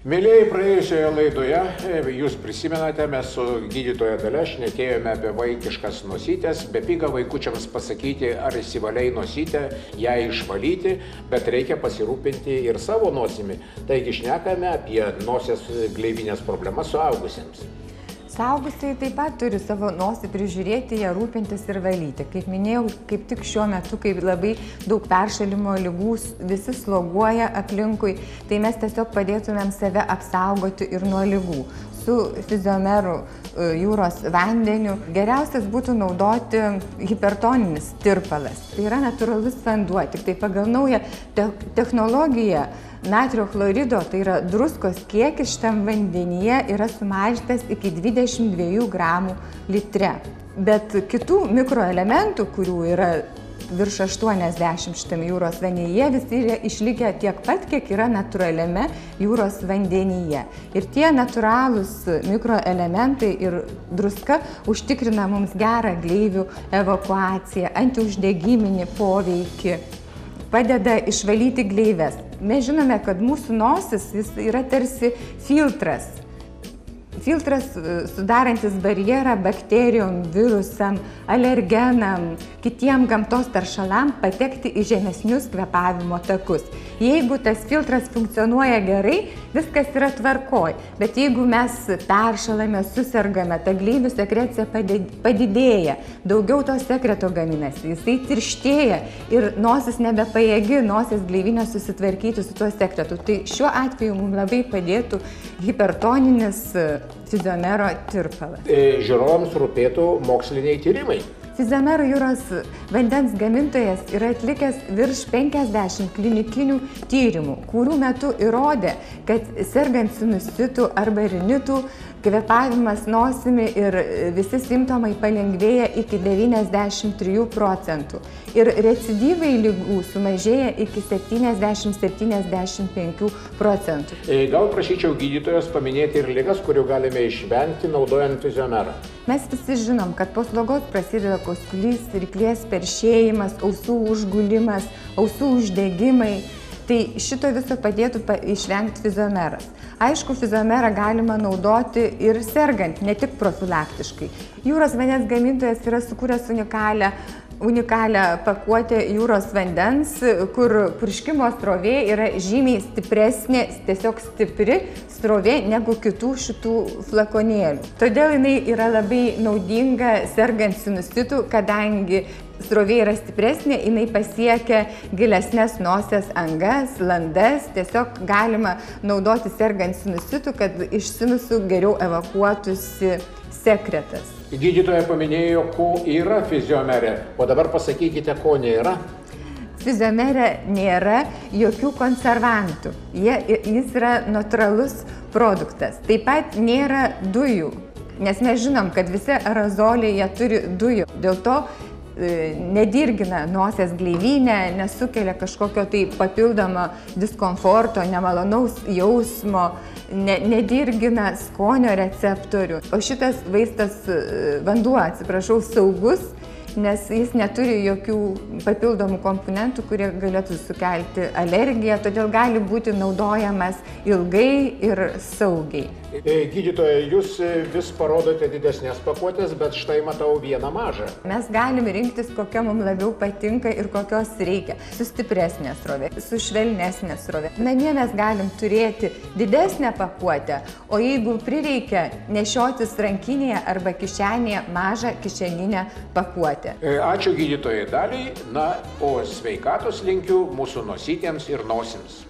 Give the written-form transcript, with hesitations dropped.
Mėlyjei, praėjusioje laidoje, jūs prisimenate, mes su gydytoja Dalia šnekėjome apie vaikiškas nosytes, bepiga vaikučiams pasakyti, ar įsivaliai nosytę, ją išvalyti, bet reikia pasirūpinti ir savo nosimi. Taigi šnekame apie nosies gleivinės problemas suaugusiems. Suaugusiai taip pat turi savo nosį prižiūrėti, ją rūpintis ir valyti. Kaip minėjau, kaip tik šiuo metu, kai labai daug peršalimo ligų, visi sloguoja aplinkui, tai mes tiesiog padėtumėm save apsaugoti ir nuo ligų. Su Fiziomeru jūros vandeniu geriausias būtų naudoti hipertoninis tirpalas. Tai yra natūralus vanduo, tik tai pagal naują technologiją natrio chlorido, tai yra druskos kiekis šitam vandenyje yra sumažintas iki 22 gramų litre. Bet kitų mikroelementų, kurių yra virš 80 šitam jūros vandenyje, visi yra išlikę tiek pat, kiek yra natūraliame jūros vandenyje. Ir tie natūralūs mikroelementai ir druska užtikrina mums gerą gleivių evakuaciją, antiuždegiminį poveikį, padeda išvalyti gleives. Mes žinome, kad mūsų nosis jis yra tarsi filtras. Filtras sudarantis barjerą bakterijom, virusam, alergenam, kitiem gamtos taršalam patekti į žemesnius kvėpavimo takus. Jeigu tas filtras funkcionuoja gerai, viskas yra tvarkoj. Bet jeigu mes peršalame, susergame, ta gleivių sekrecija padidėja, daugiau to sekreto gaminasi, jisai tirštėja ir nosis nebepajėgi nosies gleivinę susitvarkyti su tuo sekretu. Tai šiuo atveju mums labai padėtų hipertoninis Fiziomero tirpalas. Žiūrovams rūpėtų moksliniai tyrimai. Fiziomero jūros vandens gamintojas yra atlikęs virš 50 klinikinių tyrimų, kurių metu įrodė, kad sergant sinusitų arba rinitų, kvėpavimas nosimi ir visi simptomai palengvėja iki 93%. Ir recidyvai ligų sumažėja iki 70–75%. Gal prašyčiau gydytojos paminėti ir ligas, kurių galime išvengti naudojant Fiziomerą. Mes visi žinom, kad po slogos prasideda kosulys, ryklės peršėjimas, ausų užgulimas, ausų uždegimai. Tai šito viso padėtų išvengti Fiziomeras. Aišku, Fiziomerą galima naudoti ir sergant, ne tik profilaktiškai. Jūros vandens gamintojas yra sukūręs unikalią pakuotę jūros vandens, kur purškimo srovė yra žymiai stipresnė, tiesiog stipri srovė negu kitų šitų flakonėlių. Todėl jinai yra labai naudinga sergant sinusitų, kadangi srovė yra stipresnė, jinai pasiekia gilesnės nosies angas, landas, tiesiog galima naudoti sergant sinusitų, kad iš sinusų geriau evakuotųsi sekretas. Gydytoja paminėjo, ko yra Fiziomere, o dabar pasakykite, ko nėra. Fiziomere nėra jokių konservantų, jis yra natūralus produktas. Taip pat nėra dujų, nes mes žinom, kad visi aerozoliai jie turi dujų, dėl to nedirgina nosies gleivinę, nesukelia kažkokio tai papildomo diskomforto, nemalonaus jausmo, nedirgina skonio receptorių. O šitas vanduo, saugus, nes jis neturi jokių papildomų komponentų, kurie galėtų sukelti alergiją, todėl gali būti naudojamas ilgai ir saugiai. Gydytoja, jūs vis parodote didesnės pakuotės, bet štai matau vieną mažą. Mes galim rinktis, kokia mums labiau patinka ir kokios reikia. Su stipresnė srovė, su švelnesnė srovė. Namie mes galim turėti didesnę pakuotę, o jeigu prireikia nešiotis rankinėje arba kišenėje mažą kišeninę pakuotę. Ačiū gydytojai Daliai, o sveikatos linkiu mūsų nosytėms ir nosims.